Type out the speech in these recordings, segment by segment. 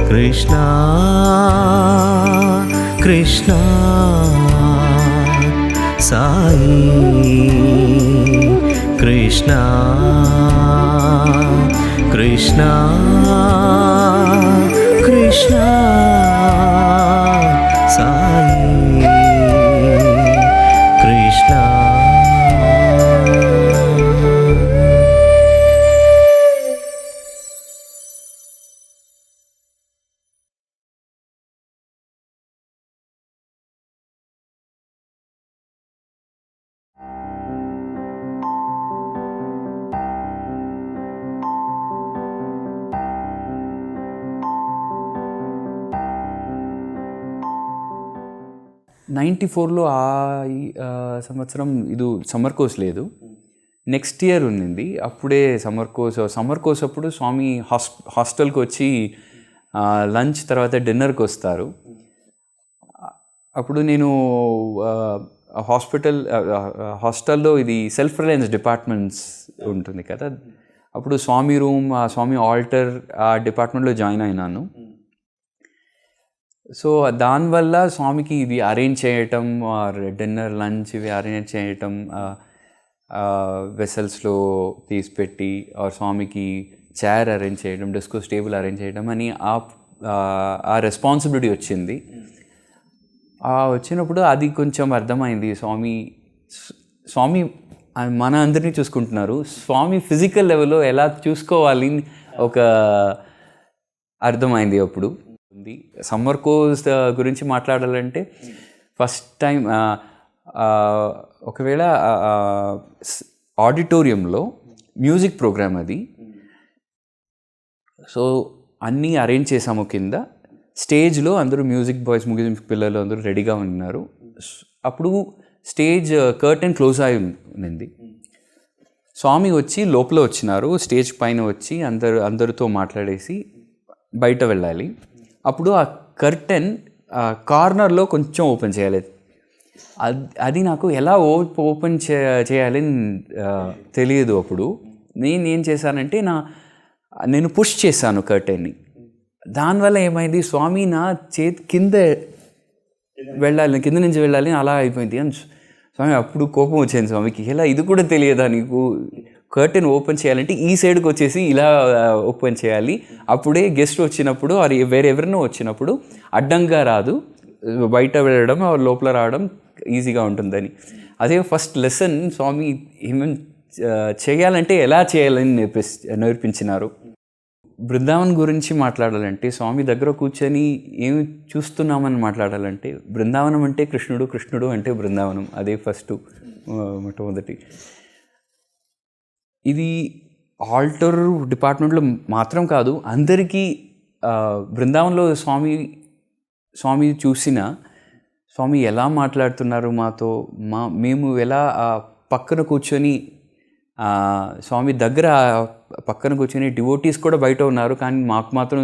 కృష్ణ కృష్ణ సాయి కృష్ణ కృష్ణ కృష్ణ సాయి కృష్ణ. ఆ సంవత్సరం ఇది సమ్మర్ కోర్స్ లేదు, నెక్స్ట్ ఇయర్ ఉన్నింది. అప్పుడే సమ్మర్ కోర్స్ అప్పుడు స్వామి హాస్టల్కి వచ్చి లంచ్ తర్వాత డిన్నర్కి వస్తారు. అప్పుడు నేను హాస్టల్లో ఇది సెల్ఫ్ రిలయన్స్ డిపార్ట్మెంట్స్ ఉంటుంది కదా, అప్పుడు స్వామి రూమ్, స్వామి ఆల్టర్ ఆ డిపార్ట్మెంట్లో జాయిన్ అయినాను. సో దానివల్ల స్వామికి ఇది అరేంజ్ చేయటం, డిన్నర్ లంచ్ ఇవి అరేంజ్ చేయటం, వెసల్స్లో తీసిపెట్టి స్వామికి చైర్ అరేంజ్ చేయడం, డిస్కోస్ టేబుల్ అరేంజ్ చేయడం అని ఆ రెస్పాన్సిబిలిటీ వచ్చింది. వచ్చినప్పుడు అది కొంచెం అర్థమైంది, స్వామి మన అందరినీ చూసుకుంటున్నారు, స్వామి ఫిజికల్ లెవెల్లో ఎలా చూసుకోవాలి ఒక అర్థమైంది. అప్పుడు సమ్మర్ కోర్స్ గురించి మాట్లాడాలంటే ఫస్ట్ టైం ఒకవేళ ఆడిటోరియంలో మ్యూజిక్ ప్రోగ్రామ్ అది. సో అన్నీ అరేంజ్ చేసాము. కింద స్టేజ్లో అందరూ మ్యూజిక్ బాయ్స్, మ్యూజిక్ పిల్లలు అందరూ రెడీగా ఉన్నారు. అప్పుడు స్టేజ్ కర్టెన్ క్లోజ్ అయి ఉంది. స్వామి వచ్చి లోపల వచ్చినారు, స్టేజ్ పైన వచ్చి అందరితో మాట్లాడేసి బయట వెళ్ళాలి. అప్పుడు ఆ కర్టెన్ కార్నర్లో కొంచెం ఓపెన్ చేయాలి. అది నాకు ఎలా ఓపెన్ చేయాలని తెలియదు. అప్పుడు నేను ఏం చేశానంటే నేను పుష్ చేశాను కర్టెన్ని. దానివల్ల ఏమైంది, స్వామి నా చేతి కింద నుంచి వెళ్ళాలి అలా అయిపోయింది. అని స్వామి అప్పుడు కోపం వచ్చింది స్వామికి, ఇలా ఇది కూడా తెలియదా నీకు, కర్టెన్ ఓపెన్ చేయాలంటే ఈ సైడ్కి వచ్చేసి ఇలా ఓపెన్ చేయాలి, అప్పుడే గెస్ట్ వచ్చినప్పుడు వేరెవరినో వచ్చినప్పుడు అడ్డంగా రాదు, బయట వెళ్ళడం లోపల రావడం ఈజీగా ఉంటుందని. అదే ఫస్ట్ లెసన్ స్వామి చేయాలంటే ఎలా చేయాలని నేర్పించినారు. బృందావన్ గురించి మాట్లాడాలంటే స్వామి దగ్గర కూర్చొని ఏమి చూస్తున్నామని మాట్లాడాలంటే, బృందావనం అంటే కృష్ణుడు, కృష్ణుడు అంటే బృందావనం, అదే ఫస్ట్ మొట్టమొదటి. ఇది ఆల్టర్ డిపార్ట్మెంట్లో మాత్రం కాదు, అందరికీ బృందావనంలో స్వామి చూసిన స్వామి ఎలా మాట్లాడుతున్నారు మాతో, మేము ఎలా పక్కన కూర్చొని స్వామి దగ్గర పక్కన కూర్చొని డివోటీస్ కూడా బయట ఉన్నారు, కానీ మాకు మాత్రం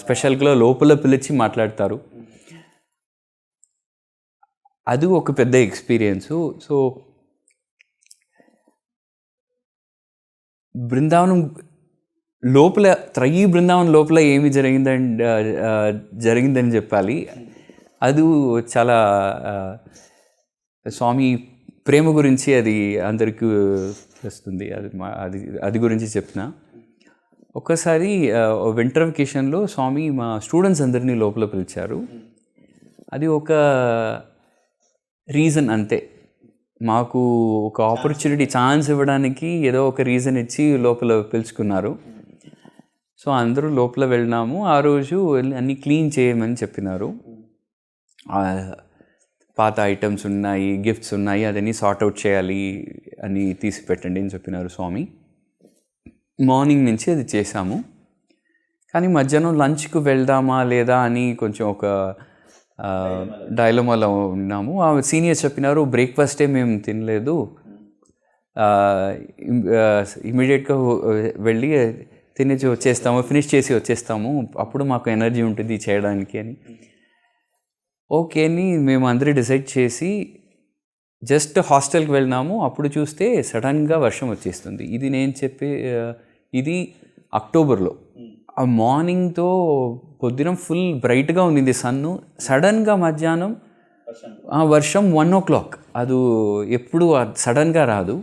స్పెషల్గా లోపల పిలిచి మాట్లాడతారు. అది ఒక పెద్ద ఎక్స్పీరియన్సు. సో బృందావనం లోపల, త్రయీ బృందావనం లోపల ఏమి జరిగిందని చెప్పాలి. అది చాలా స్వామి ప్రేమ గురించి అది అందరికీ వస్తుంది. అది గురించి చెప్పిన ఒక్కసారి వింటర్ వెకేషన్లో స్వామి మా స్టూడెంట్స్ అందరినీ లోపల పిలిచారు. అది ఒక రీజన్ అంతే, మాకు ఒక ఆపర్చునిటీ ఛాన్స్ ఇవ్వడానికి ఏదో ఒక రీజన్ ఇచ్చి లోపల పిలుచుకున్నారు. సో అందరూ లోపల వెళ్ళినాము. ఆ రోజు అన్నీ క్లీన్ చేయమని చెప్పినారు. పాత ఐటమ్స్ ఉన్నాయి, గిఫ్ట్స్ ఉన్నాయి, అదన్నీ సార్ట్అవుట్ చేయాలి అని తీసి పెట్టండి అని చెప్పినారు స్వామి. మార్నింగ్ నుంచి అది చేశాము. కానీ మధ్యాహ్నం లంచ్కు వెళ్దామా లేదా అని కొంచెం ఒక డైలమాలో ఉన్నాము. ఆ సీనియర్స్ చెప్పినారు బ్రేక్ఫాస్టే మేము తినలేదు, ఇమీడియట్గా వెళ్ళి తినేసి వచ్చేస్తాము, ఫినిష్ చేసి వచ్చేస్తాము, అప్పుడు మాకు ఎనర్జీ ఉంటుంది చేయడానికి అని. ఓకే అని మేము అందరూ డిసైడ్ చేసి జస్ట్ హాస్టల్కి వెళ్ళినాము. అప్పుడు చూస్తే సడన్గా వర్షం వచ్చేస్తుంది. ఇది అక్టోబర్లో. ఆ మార్నింగ్తో పొద్దున ఫుల్ బ్రైట్గా ఉంది సన్ను, సడన్గా మధ్యాహ్నం వర్షం 1 o'clock. అది ఎప్పుడు సడన్గా రాదు.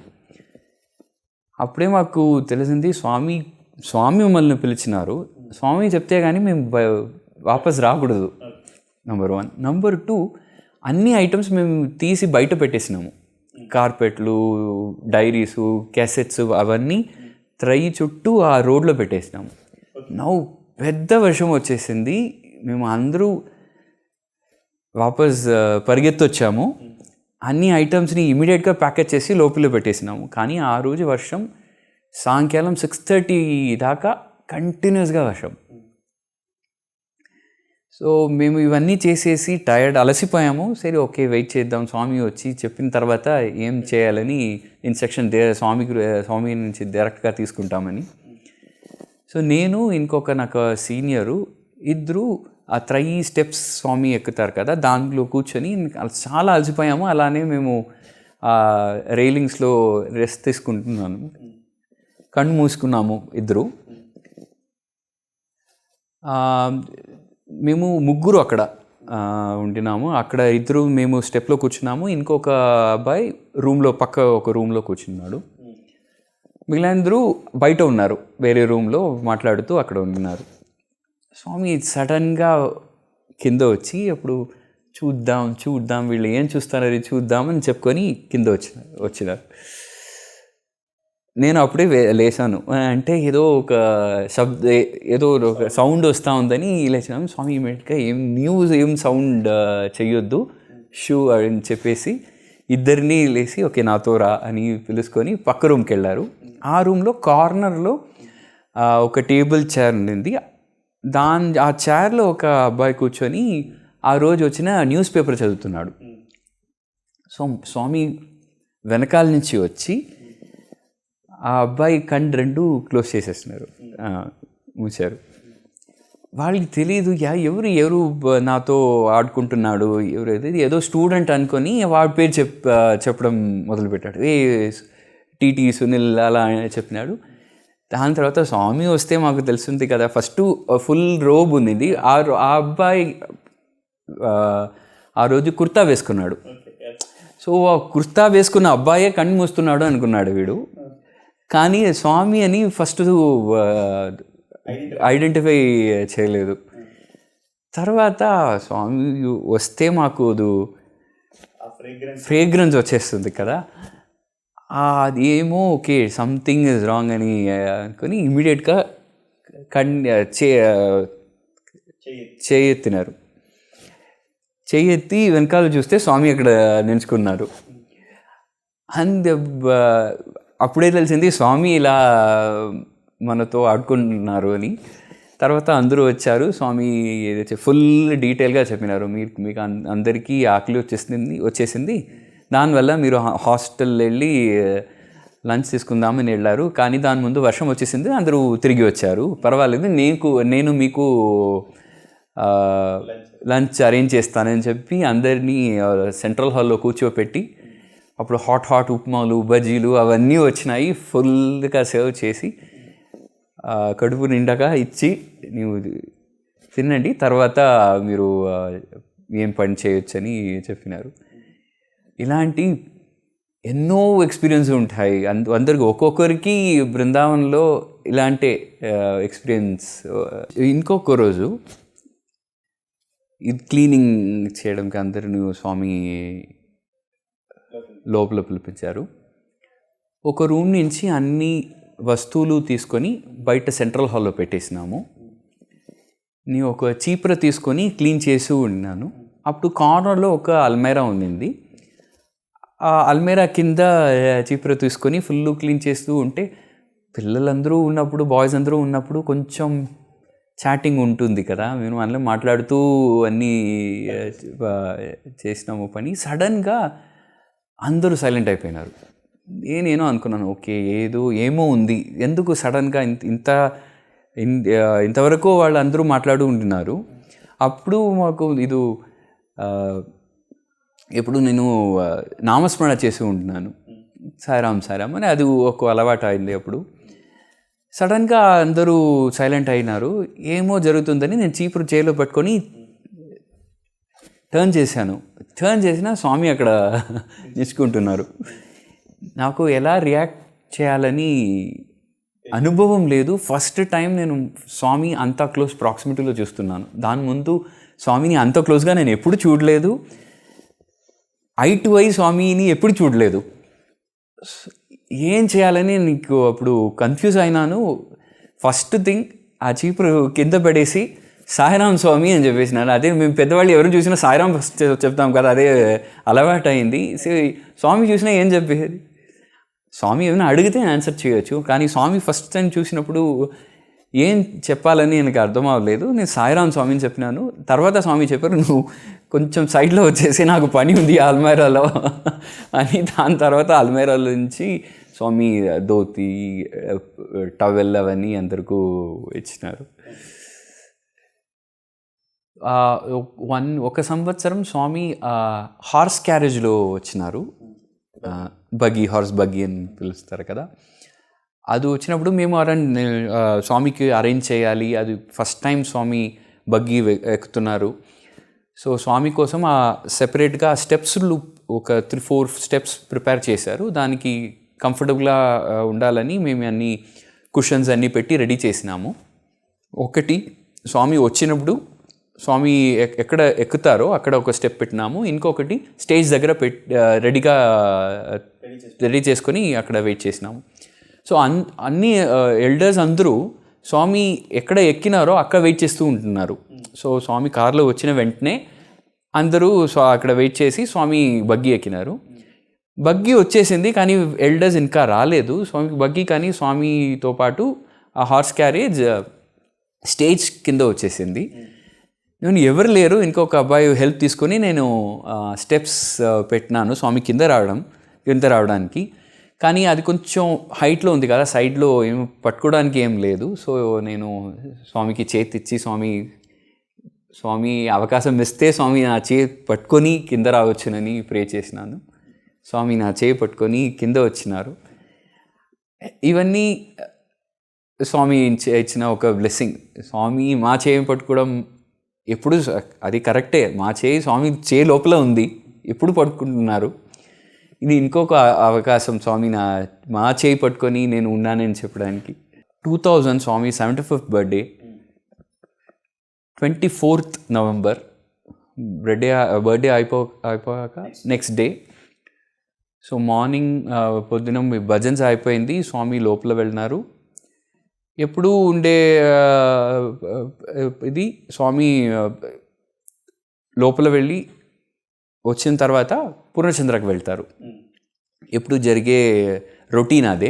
అప్పుడే మాకు తెలిసింది స్వామి మమ్మల్ని పిలిచినారు. స్వామి చెప్తే కానీ మేము వాపస్ రాకూడదు, నెంబర్ 1. నెంబర్ 2, అన్ని ఐటమ్స్ మేము తీసి బయట పెట్టేసినాము. కార్పెట్లు, డైరీసు, క్యాసెట్స్ అవన్నీ త్రయి చుట్టూ ఆ రోడ్లో పెట్టేసినాము. పెద్ద వర్షం వచ్చేసింది. మేము అందరూ వాపస్ పరిగెత్తొచ్చాము. అన్ని ఐటమ్స్ని ఇమీడియట్గా ప్యాకేజ్ చేసి లోపల పెట్టేసినాము. కానీ ఆ రోజు వర్షం సాయంకాలం 6:30 దాకా కంటిన్యూస్గా వర్షం. సో మేము ఇవన్నీ చేసేసి అలసిపోయాము. సరే ఓకే వెయిట్ చేద్దాం, స్వామి వచ్చి చెప్పిన తర్వాత ఏం చేయాలని ఇన్స్ట్రక్షన్ స్వామి నుంచి డైరెక్ట్గా తీసుకుంటామని. సో నేను నాకు సీనియరు ఇద్దరు ఆ 3 steps స్వామి ఎక్కుతారు కదా, దాంట్లో కూర్చొని చాలా అలసిపోయాము. అలానే మేము రైలింగ్స్లో రెస్ట్ తీసుకుంటున్నాను. కళ్ళు మూసుకున్నాము ఇద్దరు. మేము ముగ్గురు అక్కడ ఉండినాము. అక్కడ ఇద్దరు మేము స్టెప్లో కూర్చున్నాము. ఇంకొక అబ్బాయి పక్క ఒక రూమ్లో కూర్చున్నాడు. మిగిలినందరూ బయట ఉన్నారు, వేరే రూమ్లో మాట్లాడుతూ అక్కడ ఉన్నారు. స్వామి సడన్గా కింద వచ్చి అప్పుడు చూద్దాం వీళ్ళు ఏం చూస్తారని చూద్దామని చెప్పుకొని కింద వచ్చినారు. నేను అప్పుడే లేచాను. అంటే ఏదో ఒక సౌండ్ వస్తూ ఉందని లేచినాము. స్వామి ఇమీడియట్గా ఏం సౌండ్ చెయ్యొద్దు అని చెప్పేసి ఇద్దరిని లేచి ఓకే నాతో రా అని పిలుచుకొని పక్క రూమ్కి వెళ్ళారు. ఆ రూమ్లో కార్నర్లో ఒక టేబుల్ చైర్ ఉండింది. ఆ చైర్లో ఒక అబ్బాయి కూర్చొని ఆ రోజు వచ్చిన న్యూస్ పేపర్ చదువుతున్నాడు. సో స్వామి వెనకాల నుంచి వచ్చి ఆ అబ్బాయి కళ్ళు 2 క్లోజ్ చేసేస్తున్నారు, మూసారు. వాళ్ళకి తెలియదు ఎవరు నాతో ఆడుకుంటున్నాడు, ఏదో స్టూడెంట్ అనుకొని వాడి పేరు చెప్పడం మొదలుపెట్టాడు. టీటీ సునీల్ అలా చెప్పినాడు. దాని తర్వాత స్వామి వస్తే మాకు తెలుస్తుంది కదా, ఫస్ట్ ఫుల్ రోబ్ ఉంది. ఆ అబ్బాయి ఆ రోజు కుర్తా వేసుకున్నాడు. సో ఆ కుర్తా వేసుకున్న అబ్బాయే కన్ను మూస్తున్నాడు అనుకున్నాడు వీడు. కానీ స్వామి అని ఫస్ట్ ఐడెంటిఫై చేయలేదు. తర్వాత స్వామి వస్తే మాకు ఫ్రేగ్రెన్స్ వచ్చేస్తుంది కదా, అది ఏమో ఓకే సంథింగ్ ఇస్ రాంగ్ అని అనుకొని ఇమీడియట్గా చేయెత్తినారు. చేయెత్తి వెనకాల చూస్తే స్వామి అక్కడ నిలుచుకున్నారు. అండ్ అప్పుడే తెలిసింది స్వామి ఇలా మనతో ఆడుకుంటున్నారు అని. తర్వాత అందరూ వచ్చారు. స్వామి ఫుల్ డీటెయిల్గా చెప్పినారు, మీకు అందరికీ ఆకలి వచ్చేసింది, దానివల్ల మీరు హాస్టల్ వెళ్ళి లంచ్ తీసుకుందామని వెళ్ళారు. కానీ దాని ముందు వర్షం వచ్చేసింది, అందరూ తిరిగి వచ్చారు. పర్వాలేదు, నేను మీకు లంచ్ అరేంజ్ చేస్తానని చెప్పి అందరినీ సెంట్రల్ హాల్లో కూర్చోపెట్టి అప్పుడు హాట్ ఉప్మాలు, బజ్జీలు అవన్నీ వచ్చినాయి. ఫుల్గా సర్వ్ చేసి కడుపు నిండగా ఇచ్చి నీవు తినండి, తర్వాత మీరు ఏం పని చేయొచ్చని చెప్పినారు. ఇలాంటి ఎన్నో ఎక్స్పీరియన్స్ ఉంటాయి. అందరికి ఒక్కొక్కరికి బృందావనంలో ఇలాంటి ఎక్స్పీరియన్స్. ఇంకొక రోజు ఇది క్లీనింగ్ చేయడానికి అందరిని స్వామి లోపల పిలిపించారు. ఒక రూమ్ నుంచి అన్ని వస్తువులు తీసుకొని బయట సెంట్రల్ హాల్లో పెట్టేసినాము. నేను ఒక చీపుర తీసుకొని క్లీన్ చేస్తూ ఉన్నాను. అప్పుడు కార్నర్లో ఒక అల్మైరా ఉండింది. ఆ అల్మైరా కింద చీపుర తీసుకొని ఫుల్ క్లీన్ చేస్తూ ఉంటే పిల్లలందరూ ఉన్నప్పుడు, బాయ్స్ అందరూ ఉన్నప్పుడు కొంచెం చాటింగ్ ఉంటుంది కదా, మేము అందులో మాట్లాడుతూ అన్నీ చేసినాము పని. సడన్గా అందరూ సైలెంట్ అయిపోయినారు. నేనేనో అనుకున్నాను, ఓకే ఏమో ఉంది, ఎందుకు సడన్గా ఇంతవరకు వాళ్ళందరూ మాట్లాడు ఉంటున్నారు. అప్పుడు మాకు ఎప్పుడు నేను నామస్మరణ చేసి ఉంటున్నాను, సాయిరామ్ సాయిరామ్ అని. అది ఒక అలవాటు అయింది. అప్పుడు సడన్గా అందరూ సైలెంట్ అయినారు. ఏమో జరుగుతుందని నేను చీపురు చేతిలో పట్టుకొని టర్న్ చేసినా స్వామి అక్కడ నిలుచుకుంటున్నారు. నాకు ఎలా రియాక్ట్ చేయాలని అనుభవం లేదు. ఫస్ట్ టైం నేను స్వామి అంత క్లోజ్ ప్రాక్సిమిటీలో చూస్తున్నాను. దాని ముందు స్వామిని అంత క్లోజ్గా నేను ఎప్పుడు చూడలేదు. ఐ టు ఐ స్వామిని ఎప్పుడు చూడలేదు. ఏం చేయాలని నీకు అప్పుడు కన్ఫ్యూజ్ అయినాను. ఫస్ట్ థింగ్ ఆ చీపురు కింద పడేసి సాయిరామ్ స్వామి అని చెప్పేసినాను. అదే మేము పెద్దవాళ్ళు ఎవరు చూసినా సాయిరామ్ ఫస్ట్ చెప్తాం కదా, అదే అలవాటు అయింది. స్వామి చూసినా ఏం చెప్పేది, స్వామి ఏమైనా అడిగితే ఆన్సర్ చేయొచ్చు, కానీ స్వామి ఫస్ట్ టైం చూసినప్పుడు ఏం చెప్పాలని నాకు అర్థం అవ్వలేదు. నేను సాయిరామ్ స్వామిని చెప్పినాను. తర్వాత స్వామి చెప్పారు, నువ్వు కొంచెం సైడ్లో వచ్చేసి నాకు పని ఉంది అల్మైరాలో అని. దాని తర్వాత అల్మైరాలో నుంచి స్వామి ధోతి, టవెల్ అవన్నీ అందరికీ ఇచ్చినారు. ఒక సంవత్సరం స్వామి హార్స్ క్యారేజ్లో వచ్చినారు. హార్స్ బగ్గీ అని పిలుస్తారు కదా. అది వచ్చినప్పుడు మేము స్వామికి అరేంజ్ చేయాలి. అది ఫస్ట్ టైం స్వామి బగ్గీ ఎక్కుతున్నారు. సో స్వామి కోసం సెపరేట్గా స్టెప్స్లు ఒక 3-4 స్టెప్స్ ప్రిపేర్ చేశారు. దానికి కంఫర్టబుల్గా ఉండాలని మేము అన్ని కుషన్స్ అన్నీ పెట్టి రెడీ చేసినాము. ఒకటి స్వామి వచ్చినప్పుడు స్వామి ఎక్కడ ఎక్కుతారో అక్కడ ఒక స్టెప్ పెట్టినాము. ఇంకొకటి స్టేజ్ దగ్గర రెడీ చేసుకొని అక్కడ వెయిట్ చేసినాము. సో అన్ని ఎల్డర్స్ అందరూ స్వామి ఎక్కడ ఎక్కినారో అక్కడ వెయిట్ చేస్తూ ఉంటున్నారు. సో స్వామి కారులో వచ్చిన వెంటనే అందరూ అక్కడ వెయిట్ చేసి స్వామి బగ్గీ ఎక్కినారు. బగ్గీ వచ్చేసింది, కానీ ఎల్డర్స్ ఇంకా రాలేదు స్వామికి బగ్గీ. కానీ స్వామితో పాటు ఆ హార్స్ క్యారేజ్ స్టేజ్ కింద వచ్చేసింది. నేను ఎవరు లేరు, ఇంకొక అబ్బాయి హెల్ప్ తీసుకొని నేను స్టెప్స్ పెట్టినాను స్వామి కింద రావడానికి. కానీ అది కొంచెం హైట్లో ఉంది కదా, సైడ్లో ఏం పట్టుకోవడానికి ఏం లేదు. సో నేను స్వామికి చేతి ఇచ్చి స్వామి అవకాశం ఇస్తే స్వామి నా చేయి పట్టుకొని కింద రావచ్చునని ప్రే చేసినాను. స్వామి నా చేయి పట్టుకొని కింద వచ్చినారు. ఇవన్నీ స్వామి ఇచ్చిన ఒక బ్లెస్సింగ్. స్వామి మా చేయి పట్టుకోవడం ఎప్పుడు అది కరెక్టే, మా చేయి స్వామి చేయి లోపల ఉంది, ఎప్పుడు పట్టుకుంటున్నారు. ఇది ఇంకొక అవకాశం స్వామి మా చేయి పట్టుకొని నేను ఉన్నానని చెప్పడానికి. 2000 స్వామి 75th birthday, 24th November birthday అయిపోయాక నెక్స్ట్ డే. సో మార్నింగ్ పొద్దున భజన్స్ అయిపోయింది, స్వామి లోపల వెళ్ళినారు. ఎప్పుడు ఉండే ఇది స్వామి లోపల వెళ్ళి వచ్చిన తర్వాత పూర్ణచంద్రకి వెళ్తారు. ఎప్పుడు జరిగే రొటీన్ అదే.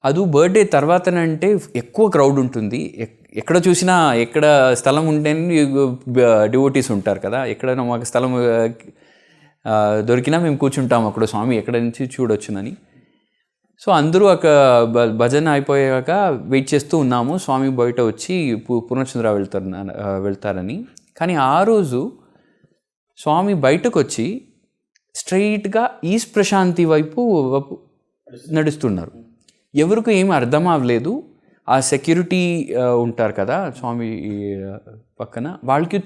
అది బర్త్డే తర్వాతనంటే ఎక్కువ క్రౌడ్ ఉంటుంది. ఎక్కడ చూసినా ఎక్కడ స్థలం ఉంటేనే డివోటీస్ ఉంటారు కదా. ఎక్కడైనా మాకు స్థలం దొరికినా మేము కూర్చుంటాం అక్కడ, స్వామి ఎక్కడ నుంచి చూడొచ్చునని. సో అందరూ అక్కడ భజన అయిపోయాక వెయిట్ చేస్తూ ఉన్నాము, స్వామి బయట వచ్చి పూర్ణచంద్ర వెళ్తారని. కానీ ఆ రోజు స్వామి బయటకు వచ్చి స్ట్రైట్గా ఈస్ట్ ప్రశాంతి వైపు నడుస్తున్నారు. ఎవరికి ఏమి అర్థం అవ్వలేదు. ఆ సెక్యూరిటీ ఉంటారు కదా స్వామి పక్కన, వాళ్ళకి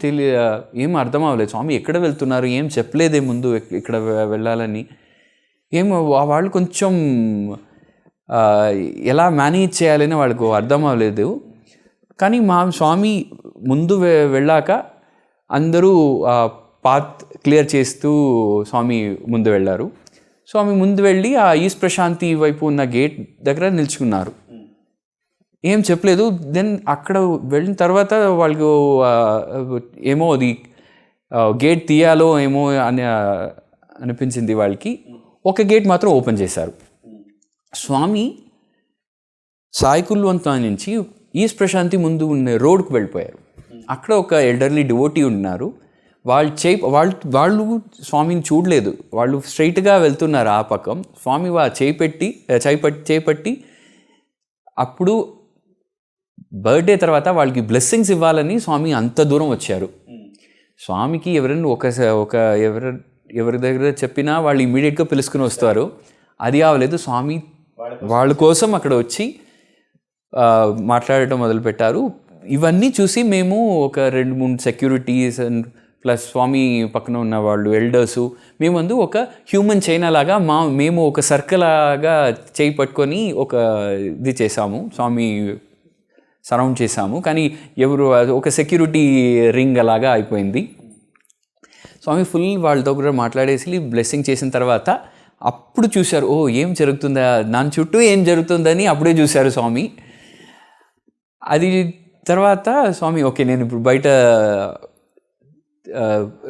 ఏం అర్థం అవ్వలేదు. స్వామి ఎక్కడ వెళ్తున్నారు, ఏం చెప్పలేదే ముందు ఇక్కడ వెళ్ళాలని. ఏమో వాళ్ళు కొంచెం ఎలా మేనేజ్ చేయాలని వాళ్ళకు అర్థం అవ్వలేదు. కానీ మా స్వామి ముందు వెళ్ళాక అందరూ పాత్ క్లియర్ చేస్తూ స్వామి ముందు వెళ్ళారు. స్వామి ముందు వెళ్ళి ఆ ఈస్ట్ ప్రశాంతి వైపు ఉన్న గేట్ దగ్గర నిల్చుకున్నారు. ఏం చెప్పలేదు. దెన్ అక్కడ వెళ్ళిన తర్వాత వాళ్ళకు ఏమో అది గేట్ తీయాలో ఏమో అని అనిపించింది వాళ్ళకి. ఒక గేట్ మాత్రం ఓపెన్ చేశారు. స్వామి సాయికుల్వంత నుంచి ఈస్ట్ ప్రశాంతి ముందు ఉన్న రోడ్కు వెళ్ళిపోయారు. అక్కడ ఒక ఎల్డర్లీ డివోటీ ఉన్నారు. వాళ్ళు స్వామిని చూడలేదు. వాళ్ళు స్ట్రైట్గా వెళ్తున్నారు ఆ పక్కం. స్వామి చేపట్టి అప్పుడు బర్త్డే తర్వాత వాళ్ళకి బ్లెస్సింగ్స్ ఇవ్వాలని స్వామి అంత దూరం వచ్చారు. స్వామికి ఎవరైనా ఎవరి దగ్గర చెప్పినా వాళ్ళు ఇమీడియట్గా పిలుచుకుని వస్తారు. అది అవ్వలేదు. స్వామి వాళ్ళ కోసం అక్కడ వచ్చి మాట్లాడటం మొదలుపెట్టారు. ఇవన్నీ చూసి మేము ఒక 2-3 సెక్యూరిటీస్ అండ్ ప్లస్ స్వామి పక్కన ఉన్న వాళ్ళు ఎల్డర్సు మేమందు ఒక హ్యూమన్ చైనా లాగా మేము ఒక సర్కిల్ లాగా చేయి పట్టుకొని ఒక ఇది చేసాము. స్వామి సరౌండ్ చేసాము. కానీ ఒక సెక్యూరిటీ రింగ్ అలాగా అయిపోయింది. స్వామి ఫుల్ వాళ్ళ దగ్గర మాట్లాడేసి బ్లెస్సింగ్ చేసిన తర్వాత అప్పుడు చూశారు, ఓ ఏం జరుగుతుందా నా చుట్టూ ఏం జరుగుతుందని అప్పుడే చూశారు స్వామి. అది తర్వాత స్వామి ఓకే నేను ఇప్పుడు బయట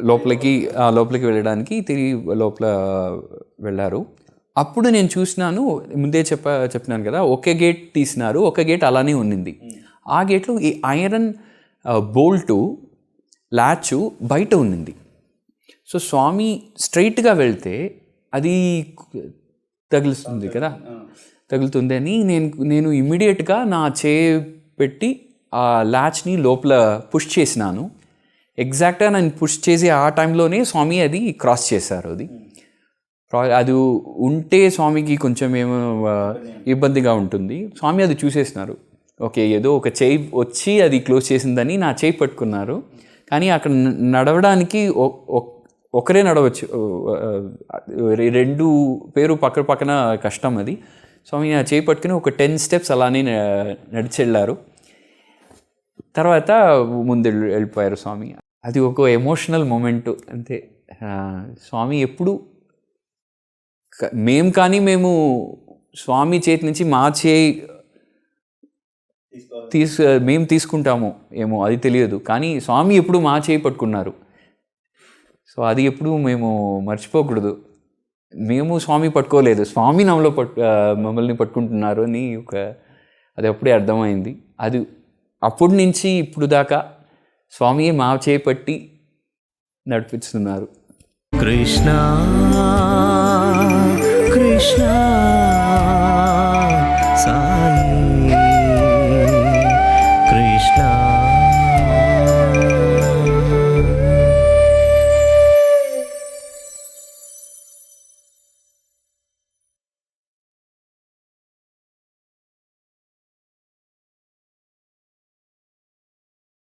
లోపలికి వెళ్ళడానికి తిరిగి లోపల వెళ్ళారు. అప్పుడు నేను చూసినాను, ముందే చెప్పినాను కదా, ఒకే గేట్ తీసినారు, ఒక గేట్ అలానే ఉన్నింది. ఆ గేట్లో ఈ ఐరన్ బోల్టు ల్యాచ్ బయట ఉన్నింది. సో స్వామి స్ట్రైట్గా వెళ్తే అది తగులుతుంది అని నేను ఇమ్మీడియట్గా నా చేయి పెట్టి ఆ ల్యాచ్ని లోపల పుష్ చేసినాను. ఎగ్జాక్ట్గా నేను పుష్ చేసి ఆ టైంలోనే స్వామి అది క్రాస్ చేశారు. అది ఉంటే స్వామికి కొంచెం ఏమో ఇబ్బందిగా ఉంటుంది. స్వామి అది చూసేసినారు. ఓకే ఏదో ఒక చేయి వచ్చి అది క్లోజ్ చేసిందని నా చేయి పట్టుకున్నారు. కానీ అక్కడ నడవడానికి ఒకరే నడవచ్చు, 2 పేరు పక్కన కష్టం. అది స్వామి నా చేయి పట్టుకుని ఒక 10 స్టెప్స్ అలానే నడిచి వెళ్ళారు. తర్వాత ముందు వెళ్ళిపోయారు స్వామి. అది ఒక ఎమోషనల్ మూమెంట్ అంతే. స్వామి ఎప్పుడు మేము స్వామి చేతి నుంచి మా చేయి మేము తీసుకుంటాము ఏమో అది తెలియదు, కానీ స్వామి ఎప్పుడు మా చేయి పట్టుకున్నారు. సో అది ఎప్పుడు మేము మర్చిపోకూడదు. మేము స్వామి పట్టుకోలేదు, స్వామి మమ్మల్ని పట్టుకుంటున్నారు అని అది అప్పుడే అర్థమైంది. అది అప్పటి నుంచి ఇప్పుడు దాకా స్వామి మా చేయి పట్టి నడిపిస్తున్నారు. కృష్ణ